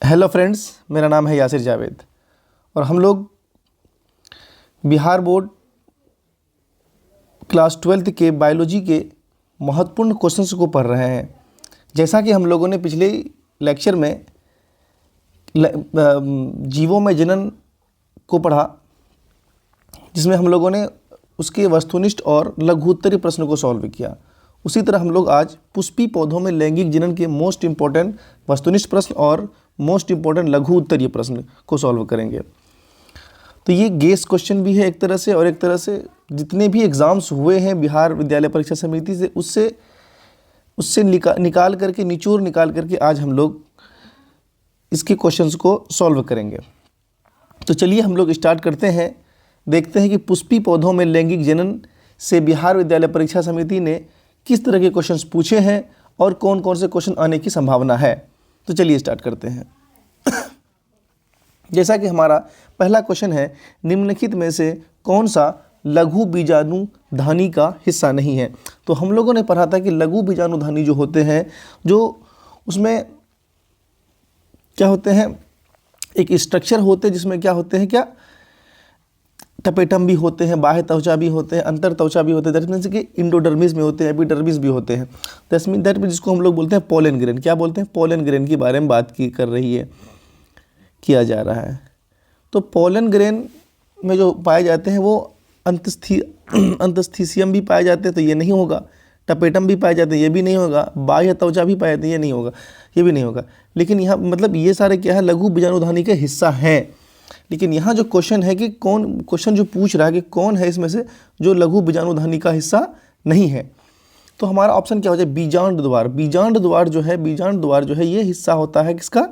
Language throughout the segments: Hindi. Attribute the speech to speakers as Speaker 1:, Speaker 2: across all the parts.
Speaker 1: हेलो फ्रेंड्स, मेरा नाम है यासिर जावेद और हम लोग बिहार बोर्ड क्लास 12th के बायोलॉजी के महत्वपूर्ण क्वेश्चंस को पढ़ रहे हैं। जैसा कि हम लोगों ने पिछले लेक्चर में जीवों में जनन को पढ़ा, जिसमें हम लोगों ने उसके वस्तुनिष्ठ और लघुत्तरीय प्रश्न को सॉल्व किया। उसी तरह हम लोग आज पुष्पी पौधों में लैंगिक जनन के मोस्ट इम्पॉर्टेंट वस्तुनिष्ठ प्रश्न और मोस्ट इम्पॉर्टेंट लघु उत्तरीय प्रश्न को सॉल्व करेंगे। तो ये गेस क्वेश्चन भी है एक तरह से, और एक तरह से जितने भी एग्ज़ाम्स हुए हैं बिहार विद्यालय परीक्षा समिति से उससे निकाल करके निचोड़ निकाल करके आज हम लोग इसके क्वेश्चंस को सॉल्व करेंगे। तो चलिए हम लोग स्टार्ट करते हैं, देखते हैं कि पुष्पी पौधों में लैंगिक जनन से बिहार विद्यालय परीक्षा समिति ने किस तरह के क्वेश्चंस पूछे हैं और कौन कौन से क्वेश्चन आने की संभावना है। तो चलिए स्टार्ट करते हैं। जैसा कि हमारा पहला क्वेश्चन है, निम्नलिखित में से कौन सा लघु बीजाणुधानी का हिस्सा नहीं है। तो हम लोगों ने पढ़ा था कि लघु बीजाणुधानी जो होते हैं, जो उसमें क्या होते हैं, एक स्ट्रक्चर होते हैं जिसमें क्या होते हैं, क्या टपेटम भी होते हैं, बाह्य त्वचा भी होते हैं, अंतर त्वचा भी होते हैं। दैट मीन्स कि इंडोडर्मिस में होते हैं, एपिडर्मिस भी होते हैं। दैट मीन जिसको हम लोग बोलते हैं पोलन ग्रेन। क्या बोलते हैं? पोलन ग्रेन के बारे में बात किया जा रहा है। तो पोलन ग्रेन में जो पाए जाते हैं वो अंतस्थीसियम भी पाए जाते हैं, तो ये नहीं होगा। टपेटम भी पाए जाते हैं, ये भी नहीं होगा। बाह्य त्वचा भी पाए जाते हैं, ये नहीं होगा, ये भी नहीं होगा। लेकिन यहाँ मतलब ये सारे क्या है, लघु बीजाणुधानी के हिस्सा हैं। लेकिन यहाँ जो क्वेश्चन है कि क्वेश्चन जो पूछ रहा है कि कौन है इसमें से जो लघु बीजाणुधानी का हिस्सा नहीं है। तो हमारा ऑप्शन क्या हो जाए? बीजांड द्वार। बीजांड द्वार जो है ये हिस्सा होता है किसका?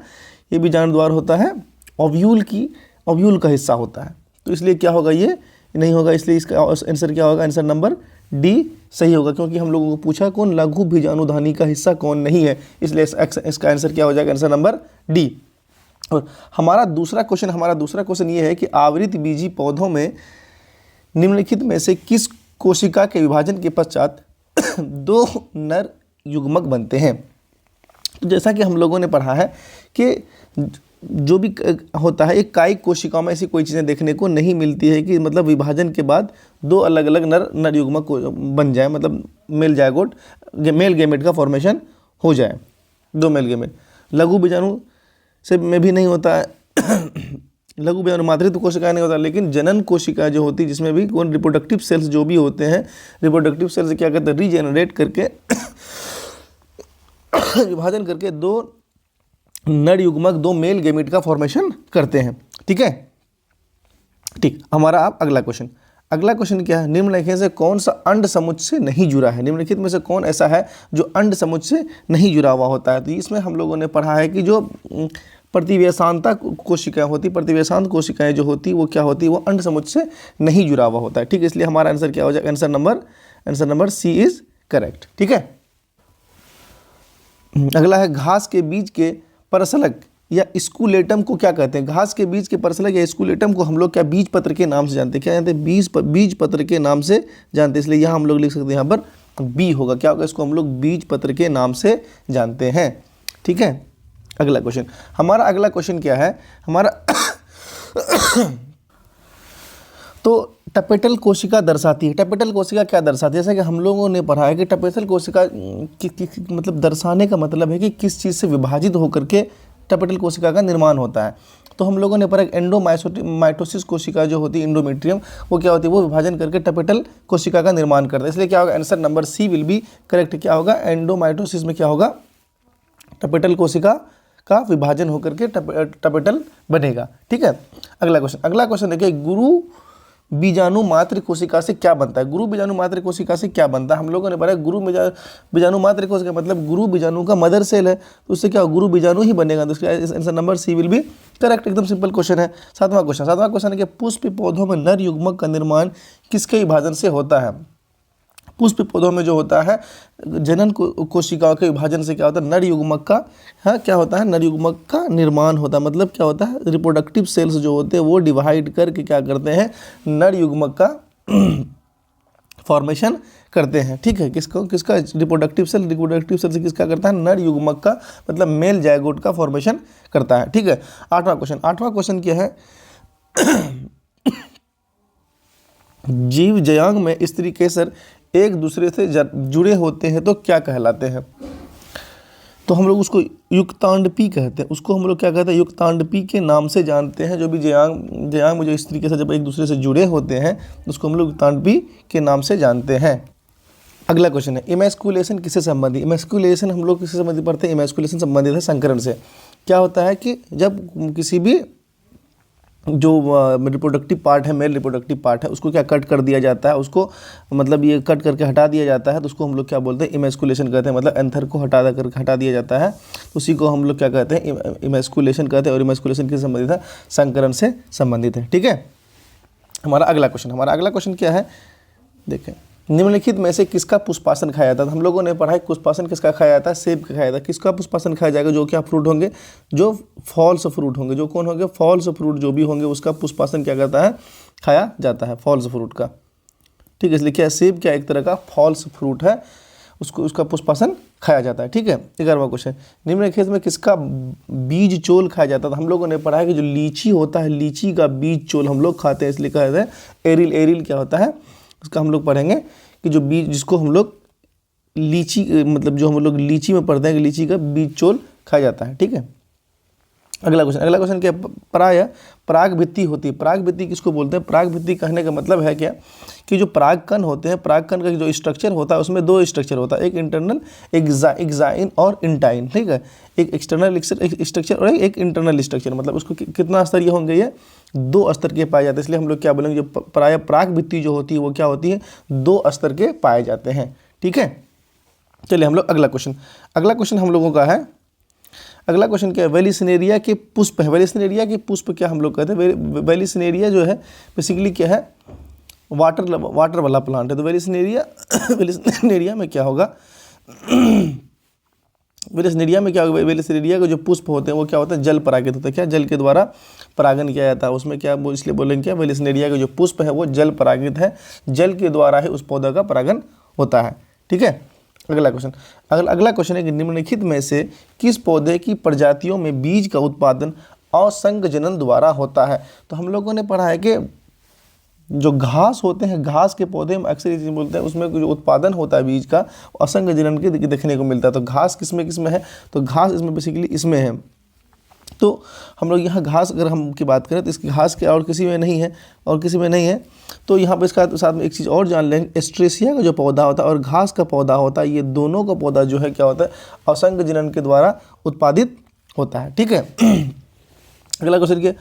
Speaker 1: ये बीजांड द्वार होता है ओव्यूल का हिस्सा होता है। तो इसलिए क्या होगा? ये नहीं होगा। इसलिए इसका आंसर क्या होगा? आंसर नंबर डी सही होगा, क्योंकि हम लोगों को पूछा कौन लघु बीजाणुधानी का हिस्सा कौन नहीं है। इसलिए इसका आंसर क्या हो जाएगा? Answer number D. और हमारा दूसरा क्वेश्चन ये है कि आवृत बीजी पौधों में निम्नलिखित में से किस कोशिका के विभाजन के पश्चात दो नर युग्मक बनते हैं। तो जैसा कि हम लोगों ने पढ़ा है कि जो भी होता है, एक कायिक कोशिकाओं में ऐसी कोई चीज़ें देखने को नहीं मिलती है कि मतलब विभाजन के बाद दो अलग अलग नर युग्मक बन जाए, मतलब मेल गैमेट का फॉर्मेशन हो जाए, दो मेल गैमेट। लघु बीजाणु से में भी नहीं होता है लघु बीजाणु मातृत्व कोशिका नहीं होता, लेकिन जनन कोशिका जो होती है जिसमें भी कौन रिप्रोडक्टिव सेल्स जो भी होते हैं, रिप्रोडक्टिव सेल्स क्या करते हैं? रीजेनरेट करके विभाजन करके दो नर युग्मक, दो मेल गैमेट का फॉर्मेशन करते हैं। ठीक है, ठीक। हमारा आप अगला क्वेश्चन क्या है? निम्नलिखित से कौन सा अंड समुच्चय से नहीं जुड़ा है। निम्नलिखित में से कौन ऐसा है जो अंड समुच्चय से नहीं जुड़ा हुआ होता है। तो इसमें हम लोगों ने पढ़ा है कि जो प्रतिवेशांता कोशिकाएं होती, प्रतिवेशांत कोशिकाएं जो होती वो क्या होती? वो अंड समुच्चय से नहीं जुड़ा हुआ होता है। ठीक है, इसलिए हमारा आंसर क्या हो जाएगा? Answer number C is correct. ठीक है, अगला है घास के बीज के परसलक या स्कूलेटम को क्या कहते हैं? घास के बीज के परसलक या स्कूलेटम को हम लोग क्या बीज पत्र के नाम से जानते हैं? क्या जानते हैं? बीज पत्र के नाम से जानते हैं। इसलिए यहाँ हम लोग लिख सकते हैं, यहाँ पर बी होगा। क्या होगा? इसको हम लोग बीज पत्र के नाम से जानते हैं। ठीक है, अगला क्वेश्चन। हमारा अगला क्वेश्चन क्या है? तो टपेटल कोशिका दर्शाती है। टपेटल कोशिका क्या दर्शाती है? जैसा कि हम लोगों ने पढ़ा है कि टपेटल कोशिका मतलब दर्शाने का मतलब है कि किस चीज़ से विभाजित होकर के टपेटल कोशिका का निर्माण होता है। तो हम लोगों ने पढ़ा एंडोमाइटोसिस कोशिका जो होती है, इंडोमेट्रियम, वो क्या होती है? वो विभाजन करके टपेटल कोशिका का निर्माण करता है। इसलिए क्या होगा? Answer number C will be correct. क्या होगा? एंडोमाइटोसिस में क्या होगा? टपेटल कोशिका का विभाजन होकर के टपेटल बनेगा। ठीक है, अगला क्वेश्चन देखिए, गुरु बीजाणु मात्र कोशिका से क्या बनता है? गुरु बीजाणु मात्र कोशिका से क्या बनता है? हम लोगों ने पढ़ा गुरु बीजाणु मात्र कोशिका मतलब गुरु बीजाणु का मदर सेल है, तो उससे क्या गुरु बीजाणु ही बनेगा। तो इसका answer number C will be correct. एकदम सिंपल क्वेश्चन है। सातवां क्वेश्चन है कि पुष्प पौधों में नर युग्मक का निर्माण किसके विभाजन से होता है? पुष्प पौधों में जो होता है जनन कोशिकाओं के विभाजन से क्या होता है? नर युग्मक का क्या होता है? नर युग्मक का निर्माण होता है। मतलब क्या होता है? रिप्रोडक्टिव सेल्स जो होते हैं वो डिवाइड करके क्या करते हैं? नर युग्मक का फॉर्मेशन करते हैं। ठीक है, किसका रिप्रोडक्टिव सेल से किसका करता है, नर युग्मक का, मतलब मेल जायगोट का फॉर्मेशन करता है। ठीक है, आठवां क्वेश्चन क्या है, जीव जयांग में स्त्री केसर एक दूसरे से जुड़े होते हैं तो क्या कहलाते हैं। तो हम लोग उसको युक्तांडपी कहते हैं, उसको हम लोग क्या कहते हैं, युक्तांडपी के नाम से जानते हैं। जो भी जयांग में जो स्त्री केसर जब एक दूसरे से जुड़े होते हैं उसको हम लोग युक्तांडपी के नाम से जानते हैं। अगला क्वेश्चन है, इमैस्कुलेशन किससे संबंधित। इमैस्कुलेशन हम लोग किससे संबंधित पढ़ते हैं, इमैस्कुलेशन संबंधित है संकरण से। क्या होता है कि जब किसी भी जो रिप्रोडक्टिव पार्ट है, मेल रिप्रोडक्टिव पार्ट है, उसको क्या कट कर दिया जाता है, उसको मतलब ये कट करके हटा दिया जाता है, तो उसको हम लोग क्या बोलते हैं, इमैस्कुलेशन कहते हैं। मतलब एंथर को हटा दिया जाता है, तो उसी को हम लोग क्या कहते हैं, इमैस्कुलेशन कहते हैं। और इमैस्कुलेशन किससे संबंधित है, संकरण से संबंधित है। ठीक है, हमारा अगला क्वेश्चन क्या है, देखें, निम्नलिखित में से किसका पुष्पासन खाया जाता है। हम लोगों ने पढ़ा है पुष्पासन किसका खाया जाता है, सेब का खाया जाता है। किसका पुष्पासन खाया जाएगा, जो क्या फ्रूट होंगे, जो फॉल्स फ्रूट होंगे, जो कौन होंगे, फॉल्स फ्रूट जो भी होंगे उसका पुष्पासन क्या करता है, खाया जाता है, फॉल्स फ्रूट का। ठीक है, इसलिए क्या सेब क्या एक तरह का फॉल्स फ्रूट है, उसका पुष्पासन खाया जाता है। ठीक है, 11वां क्वेश्चन, निम्नलिखित में किसका बीज चोल खाया जाता है। हम लोगों ने पढ़ा है कि जो लीची होता है, लीची का बीज चोल हम लोग खाते हैं, इसलिए कहते हैं एरिल। एरिल क्या होता है, उसका हम लोग पढ़ेंगे कि जो बीज, जिसको हम लोग लीची, मतलब जो हम लोग लीची में पढ़ते हैं कि लीची का बीज चोल खाया जाता है। ठीक है, अगला क्वेश्चन क्या, पराग भित्ति होती है। पराग भित्ति किसको बोलते हैं, पराग भित्ति कहने का मतलब है क्या कि जो परागकण होते हैं, परागकण का जो स्ट्रक्चर होता है उसमें दो स्ट्रक्चर होता है, एक इंटरनल, एक्साइन और इंटाइन। ठीक है, एक एक्सटर्नल स्ट्रक्चर और एक इंटरनल स्ट्रक्चर, मतलब उसको कितना स्तरीय होंगे, ये 2 स्तर के पाए जाते हैं। इसलिए हम लोग क्या बोलेंगे, जो पराग भित्ति जो होती है वो क्या होती है, 2 स्तर के पाए जाते हैं। ठीक है, चलिए हम लोग अगला क्वेश्चन हम लोगों का है, अगला क्वेश्चन क्या है, वेलिसिनेरिया के पुष्प है। वेलिसिनेरिया के पुष्प क्या हम लोग कहते हैं, वेलिसिनेरिया जो है बेसिकली क्या है, वाटर वाला प्लांट है। तो वेलिसिनेरिया में क्या होगा, वेलिसिनेरिया के जो पुष्प होते हैं वो क्या होता है, जल परागित होता है। क्या, जल के द्वारा परागन किया जाता है उसमें। क्या वो इसलिए बोलेंगे क्या, वेलिसिनेरिया के जो पुष्प है वो जल परागित है, जल के द्वारा ही उस पौधा का परागन होता है। ठीक है, अगला क्वेश्चन है कि निम्नलिखित में से किस पौधे की प्रजातियों में बीज का उत्पादन असंगजनन द्वारा होता है। तो हम लोगों ने पढ़ा है कि जो घास होते हैं, घास के पौधे में अक्सर ये चीज़ बोलते हैं, उसमें जो उत्पादन होता है बीज का असंगजनन के देखने को मिलता है। तो घास किसमें है, तो घास इसमें बेसिकली इसमें है। तो हम लोग यहाँ घास अगर हम की बात करें तो इसकी घास के और किसी में नहीं है, तो यहाँ पर इसका साथ में एक चीज़ और जान लेंगे, एस्ट्रेसिया का जो पौधा होता है और घास का पौधा होता है, ये दोनों का पौधा जो है क्या होता है, असंगजनन के द्वारा उत्पादित होता है। ठीक है, अगला क्वेश्चन क्या,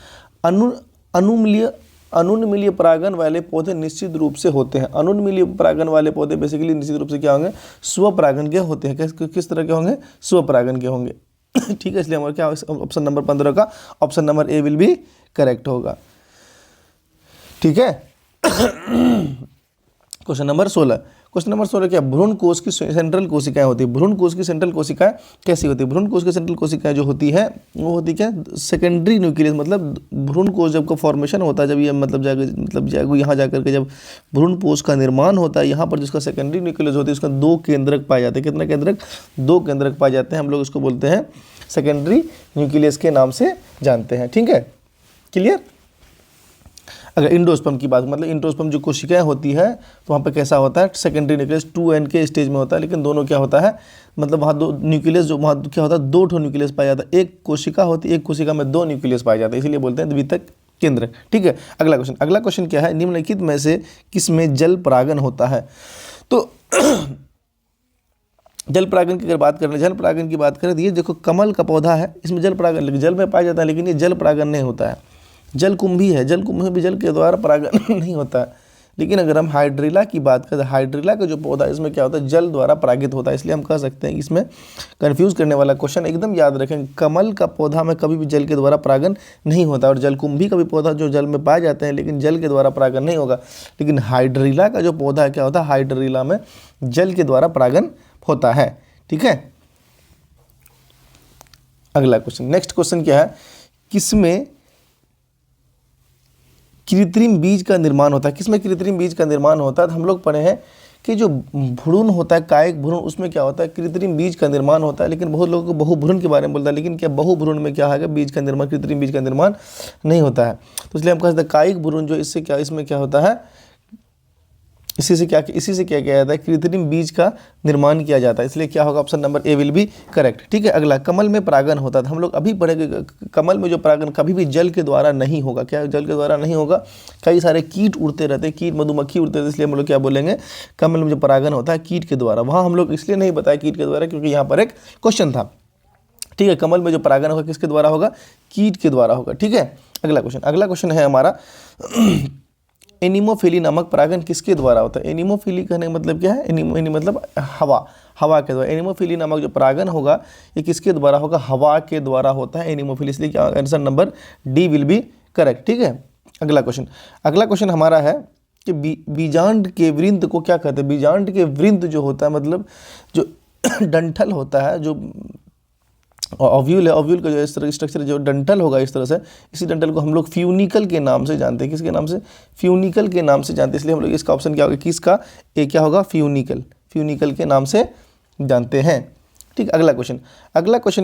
Speaker 1: अनुन्मीलिय परागन वाले पौधे निश्चित रूप से होते हैं। अनुन्मीलिय परागन वाले पौधे बेसिकली निश्चित रूप से क्या होंगे, स्वपरागन के होते हैं। किस तरह के होंगे, स्वपरागन के होंगे। ठीक है, इसलिए हमारा क्या ऑप्शन नंबर 15 का option number A will be correct होगा। ठीक है, क्वेश्चन नंबर 16 क्या, भ्रूण कोश की सेंट्रल कोशिकाएं होती है। भ्रूण कोश की सेंट्रल कोशिकाएं कैसी होती है, भ्रूण कोश की सेंट्रल कोशिकाएं जो होती है वो होती क्या, सेकेंडरी न्यूक्लियस। मतलब भ्रूण कोश जब का फॉर्मेशन होता है, जब ये मतलब यहाँ जाकर के जब भ्रूण कोश का निर्माण होता है, यहाँ पर जिसका सेकेंडरी न्यूक्लियस होती है उसका 2 केंद्रक पाए जाते हैं। कितना केंद्रक, 2 केंद्रक पाए जाते हैं। हम लोग उसको बोलते हैं सेकेंडरी न्यूक्लियस के नाम से जानते हैं। ठीक है, क्लियर। अगर इंडोस्पर्म की बात, मतलब इंडोस्पर्म जो कोशिकाएं होती है तो वहाँ पे कैसा होता है, सेकेंडरी न्यूक्लियस 2n के स्टेज में होता है, लेकिन दोनों क्या होता है, मतलब वहाँ 2 न्यूक्लियस, जो वहाँ क्या होता है, 2 ठो न्यूक्लियस पाया जाता है। एक कोशिका होती है, एक कोशिका में 2 न्यूक्लियस पाए जाते हैं, इसीलिए बोलते हैं द्वितीयक केंद्र। ठीक है, अगला क्वेश्चन क्या है, निम्नलिखित में से किसमें जल परागन होता है। तो जल परागन की अगर बात करें, तो ये देखो कमल का पौधा है, इसमें जल परागन जल में पाया जाता है, लेकिन ये जल परागन नहीं होता है। जलकुंभी है, जलकुंभी में भी जल के द्वारा परागन नहीं होता है। लेकिन अगर हम हाइड्रिला की बात करें, हाइड्रिला का जो पौधा है इसमें क्या होता है, जल द्वारा परागित होता है। इसलिए हम कह सकते हैं कि इसमें कंफ्यूज करने वाला क्वेश्चन एकदम याद रखें, कमल का पौधा में कभी भी जल के द्वारा परागन नहीं होता, और जलकुंभी का भी पौधा जो जल में पाए जाते हैं लेकिन जल के द्वारा परागन नहीं होगा। लेकिन हाइड्रिला का जो पौधा है क्या होता है, हाइड्रिला में जल के द्वारा परागन होता है। ठीक है, अगला क्वेश्चन, नेक्स्ट क्वेश्चन क्या है, किसमें कृत्रिम बीज का निर्माण होता है। किसमें कृत्रिम बीज का निर्माण होता है, तो हम लोग पढ़े हैं कि जो भ्रूण होता है, कायिक भ्रूण, उसमें क्या होता है, कृत्रिम बीज का निर्माण होता है। लेकिन बहुत लोगों को बहुभ्रूण के बारे में बोलता है, लेकिन क्या बहुभ्रूण में क्या है, बीज का निर्माण, कृत्रिम बीज का निर्माण नहीं होता है। तो इसलिए हम कहते हैं कायिक भ्रूण जो इससे क्या, इसमें क्या होता है, इसी से क्या किया जाता है, कृत्रिम बीज का निर्माण किया जाता है। इसलिए क्या होगा, option number A will be correct. ठीक है, अगला, कमल में परागण होता था, हम लोग अभी पढ़ेंगे। कमल में जो परागण कभी भी जल के द्वारा नहीं होगा। क्या जल के द्वारा नहीं होगा, कई सारे कीट उड़ते रहते हैं, कीट मधुमक्खी उड़ते रहते हैं, इसलिए हम लोग क्या बोलेंगे, कमल में जो परागण होता है कीट के द्वारा। वहाँ हम लोग इसलिए नहीं बताया कीट के द्वारा, क्योंकि यहाँ पर एक क्वेश्चन था। ठीक है, कमल में जो परागण होगा किसके द्वारा होगा, कीट के द्वारा होगा। ठीक है, अगला क्वेश्चन है हमारा एनिमोफिली नामक परागण किसके द्वारा होता है। एनिमोफिली कहने का मतलब क्या है, एनी मतलब हवा के द्वारा। एनिमोफिली नामक जो परागण होगा ये किसके द्वारा होगा, हवा के द्वारा होता है एनिमोफिली। इसलिए क्या answer number D will be correct. ठीक है, अगला क्वेश्चन हमारा है कि बीजांड के वृंत को क्या कहते हैं। बीजांड के वृंत जो होता है, मतलब जो डंठल होता है, जो ओव्यूल है, ओव्यूल का जो इस तरह स्ट्रक्चर जो डंठल होगा इस तरह से, इसी डंठल को हम लोग फ्यूनिकल के नाम से जानते हैं। किसके नाम से, फ्यूनिकल के नाम से जानते हैं। इसलिए हम लोग इसका ऑप्शन क्या होगा, किसका, ए क्या होगा, फ्यूनिकल के नाम से जानते हैं। ठीक, अगला क्वेश्चन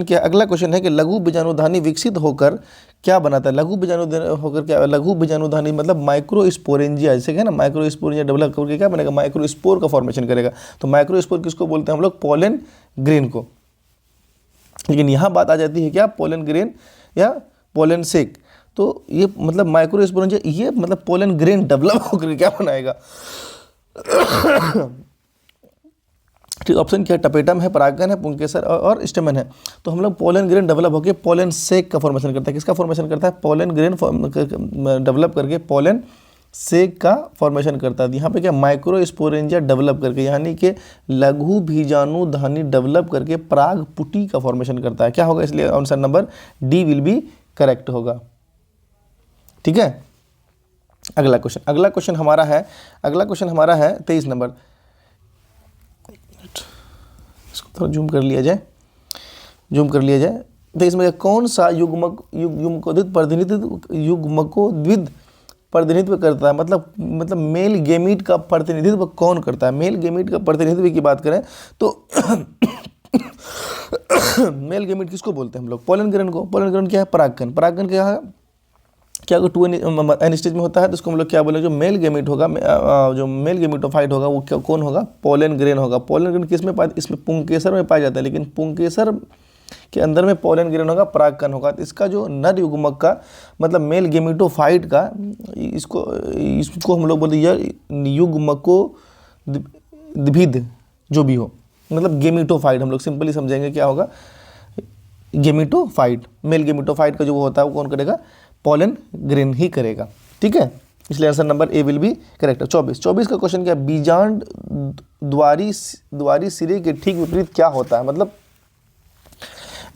Speaker 1: क्या, अगला क्वेश्चन है कि लघु बीजाणुधानी विकसित होकर क्या बनाता है। लघु बीजाणुधानी मतलब माइक्रोस्पोरेंजिया, जैसे क्या है ना, माइक्रोस्पोरेंजिया डेवलप करके क्या बनेगा, माइक्रोस्पोर का फॉर्मेशन करेगा। तो माइक्रोस्पोर किसको बोलते हैं हम लोग, पोलन ग्रेन को। लेकिन यहाँ बात आ जाती है क्या, पोलन ग्रेन या पोलन सेक। तो ये मतलब माइक्रोस्पोरेंजिया, ये मतलब पोलन ग्रेन डेवलप होकर क्या बनाएगा। ठीक, ऑप्शन क्या है, टपेटम है, परागन है, पुंकेसर और स्टेमन है। तो हम लोग पोलन ग्रेन डेवलप होकर पोलन सेक का फॉर्मेशन करता है। किसका फॉर्मेशन करता है, पोलन ग्रेन डेवलप करके पोलन सेक का फॉर्मेशन करता है। यहाँ पे क्या, माइक्रोस्पोरेंजिया डेवलप करके, यानी कि लघु बीजाणुधानी डेवलप करके पराग पुटी का फॉर्मेशन करता है। क्या होगा, इसलिए answer number D will be correct होगा। ठीक है, अगला क्वेश्चन हमारा है 23 नंबर। इसको थोड़ा जूम कर लिया जाए। तो इसमें कौन सा युग्मकोद्भिद प्रतिनिधित्व करता है, मतलब मेल गेमीट का प्रतिनिधित्व कौन करता है। मेल गेमीट का प्रतिनिधित्व की बात करें तो मेल गेमीट किसको बोलते हैं हम लोग, पोलन ग्रेन को। पोलन ग्रेन क्या है, परागकण क्या है, क्या अगर 2 एन स्टेज में होता है तो उसको हम लोग क्या बोलेंगे, जो मेल गेमीट होगा, जो मेल गेमीटोफाइट होगा वो क्या, कौन होगा, पोलन ग्रेन होगा। पोलन ग्रेन किस में पाया, इसमें पुंकेसर में पाया जाता है। लेकिन पुंकेसर के अंदर में पोलन ग्रेन होगा, परागकण होगा। तो इसका जो नर युग्मक का मतलब मेल गेमीटोफाइट का, इसको हम लोग बोलते हैं युग्मकोद्भिद जो भी हो, मतलब गेमीटोफाइट हम लोग सिंपली समझेंगे क्या होगा, गेमीटोफाइट। मेल गेमीटोफाइट का जो होता है वो कौन करेगा, पोलन ग्रेन ही करेगा। ठीक है, इसलिए answer number A will be correct. 24 का क्वेश्चन क्या है, बीजांड द्वारी सिरे के ठीक विपरीत क्या होता है, मतलब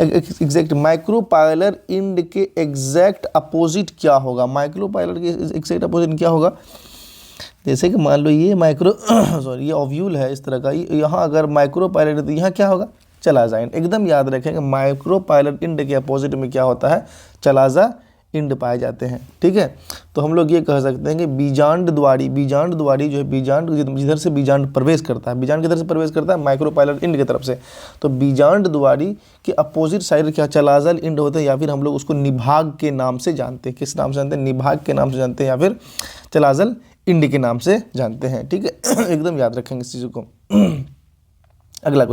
Speaker 1: एग्जैक्ट माइक्रोपाइलर इंड के एग्जैक्ट अपोजिट क्या होगा। माइक्रोपाइलर के एग्जैक्ट अपोजिट क्या होगा, जैसे कि मान लो ये ये ओव्यूल है इस तरह का, यहाँ अगर माइक्रोपाइलर है तो यहाँ क्या होगा, चलाजा इंड। एकदम याद रखेंगे, माइक्रोपाइलर इंड के अपोजिट में क्या होता है, चलाजा इंड पाए जाते हैं। ठीक है, तो हम लोग ये कह सकते हैं कि बीजांड द्वारी जो है, बीजांड जिधर से बीजांड प्रवेश करता है, बीजांड किधर से प्रवेश करता है, माइक्रोपाइलर इंड की तरफ से। तो बीजांड द्वारी के अपोजिट साइड क्या चलाजल इंड होते हैं, या फिर हम लोग उसको निभाग के नाम से जानते हैं। किस नाम से जानते हैं, निभाग के नाम से जानते हैं, या फिर चलाजल इंड के नाम से जानते हैं। ठीक है, एकदम याद रखेंगे इस चीज़ को। अगला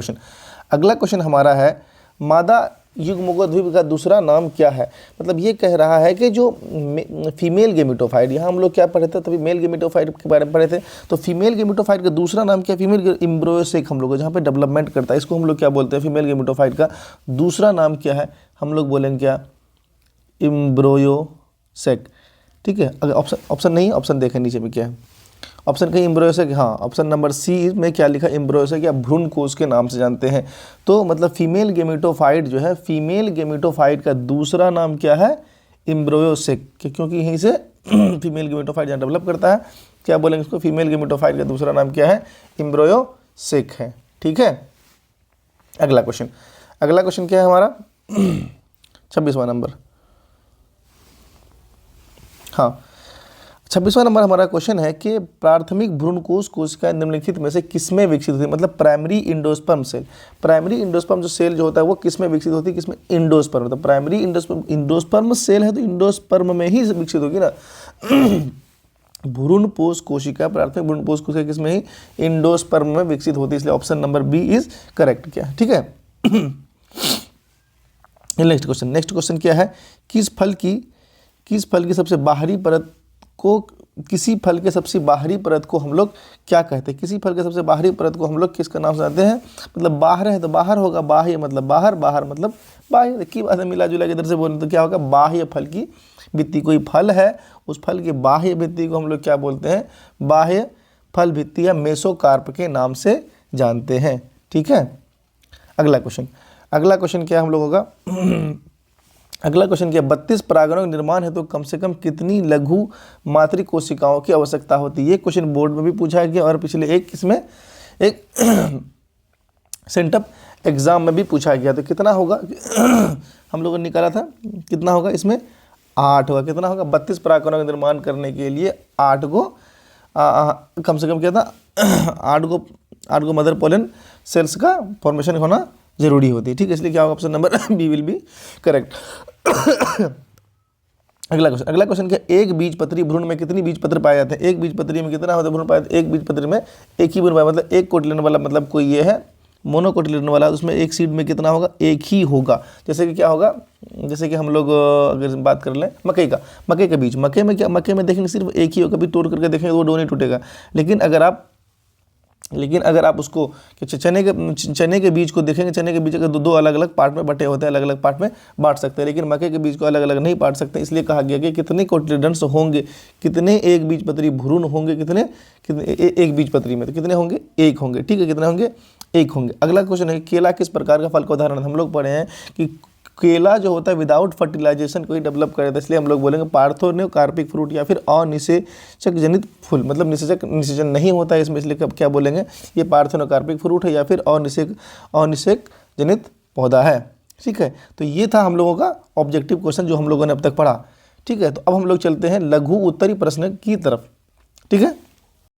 Speaker 1: क्वेश्चन हमारा है, मादा युग्मकोद्भिद का दूसरा नाम क्या है। मतलब ये कह रहा है कि जो फीमेल गेमिटोफाइट, यहाँ हम लोग क्या पढ़े थे, तभी मेल गेमिटोफाइट के बारे में पढ़े थे। तो फीमेल गेमिटोफाइट का दूसरा नाम क्या है, फीमेल एम्ब्रियोसेक हम लोग जहाँ पे डेवलपमेंट करता है, इसको हम लोग क्या बोलते हैं, फीमेल गेमिटोफाइट का दूसरा नाम क्या है, हम लोग बोलेंगे क्या, एम्ब्रियोसेक। ठीक है, अगर ऑप्शन नहीं, ऑप्शन देखें नीचे में क्या है, ऑप्शन कहीं एम्ब्रियोसेक, हाँ ऑप्शन नंबर सी में क्या लिखा, एम्ब्रियोसेक या भ्रूण कोश के नाम से जानते हैं। तो मतलब फीमेल गेमिटोफाइट जो है, फीमेल गेमिटोफाइट का दूसरा नाम क्या है, एम्ब्रियोसेक, क्योंकि यहीं से फीमेल गेमिटोफाइट जहाँ डेवलप करता है, क्या बोलेंगे इसको, फीमेल गेमिटोफाइट का दूसरा नाम क्या है, एम्ब्रियोसेक है। ठीक है, अगला क्वेश्चन क्या है हमारा 26वां नंबर। हाँ, 26वां नंबर हमारा क्वेश्चन है कि प्राथमिक भ्रूणकोश कोशिका निम्नलिखित में से किसमें विकसित होती है, मतलब primary endosperm cell. Primary endosperm जो सेल जो होता है वो किसमें विकसित होती है, किसमें, इंडोस्पर्म। मतलब प्राइमरी इंडोस्पर्म सेल है तो इंडोस्पर्म में ही विकसित होगी ना। भ्रूणपोष कोशिका, प्राथमिक भ्रूणपोष कोशिका किसमें ही, इंडोस्पर्म में विकसित होती है, इसलिए option number B is correct. क्या, ठीक है। नेक्स्ट क्वेश्चन क्या है, किस फल की सबसे बाहरी परत को, किसी फल के सबसे बाहरी परत को हम लोग क्या कहते हैं, किसी फल के सबसे बाहरी परत को हम लोग किसका नाम से जानते हैं, मतलब बाहर है तो बाहर होगा, बाह्य मतलब बाहर, बाहर मतलब बाह्य, की बात है, मिला जुला के इधर से बोलें तो क्या होगा, बाह्य फल की भित्ति। कोई फल है, उस फल की बाह्य भित्ति को हम लोग क्या बोलते हैं, बाह्य फल भित्ति या मेसोकार्प के नाम से जानते हैं, ठीक है। अगला क्वेश्चन क्या हम लोगों का अगला क्वेश्चन क्या, 32 परागणों के निर्माण है तो कम से कम कितनी लघु मातृ कोशिकाओं की आवश्यकता होती है। ये क्वेश्चन बोर्ड में भी पूछा गया और पिछले एक सेंटअप एग्जाम में भी पूछा गया। तो कितना होगा, हम लोगों ने निकाला था, कितना होगा इसमें, 8 होगा। कितना होगा, 32 परागणों का निर्माण करने के लिए 8 को कम से कम क्या था, 8 को मदर पोलन सेल्स का फॉर्मेशन होना जरूरी होती है, ठीक है। इसलिए क्या होगा, option number B will be correct. अगला क्वेश्चन क्या, एक बीजपत्री भ्रूण में कितनी बीजपत्र पाए जाते हैं। एक बीजपत्री में कितना होता है भ्रूण पाए जाते हैं, एक बीजपत्री में एक ही भ्रूण पाया, मतलब एक कोटिलिडन वाला, मतलब कोई ये है मोनोकोटिलिडन वाला, उसमें एक सीड में कितना होगा, एक ही होगा। जैसे कि क्या होगा, जैसे कि हम लोग अगर बात कर लें मकई का बीज, मकई में क्या, मकई में देखेंगे सिर्फ एक ही होगा, कभी तोड़ करके देखेंगे वो डो नहीं टूटेगा। लेकिन अगर आप उसको चने के बीज को देखेंगे, चने के बीज अगर दो अलग अलग पार्ट में बटे होते हैं, अलग अलग पार्ट में बांट सकते हैं, लेकिन मकई के बीज को अलग अलग नहीं बांट सकते। इसलिए कहा गया कि कितने कोटिलिडन्स होंगे, कितने एक बीजपत्री भ्रूण होंगे, कितने एक बीजपत्री में तो कितने होंगे, एक होंगे, ठीक है। कितने होंगे, एक होंगे। अगला क्वेश्चन है, केला किस प्रकार का फल का उदाहरण। हम लोग पढ़े हैं कि केला जो होता है विदाउट फर्टिलाइजेशन को ही डेवलप करे था, इसलिए हम लोग बोलेंगे पार्थेनोकार्पिक फ्रूट या फिर अनिषेचक जनित फूल, मतलब निषेचन नहीं होता है इसमें, इसलिए क्या बोलेंगे, ये पार्थेनोकार्पिक फ्रूट है या फिर अनिषेक जनित पौधा है, ठीक है। तो ये था हम लोगों का ऑब्जेक्टिव क्वेश्चन जो हम लोगों ने अब तक पढ़ा, ठीक है। तो अब हम लोग चलते हैं लघु उत्तरी प्रश्न की तरफ, ठीक है।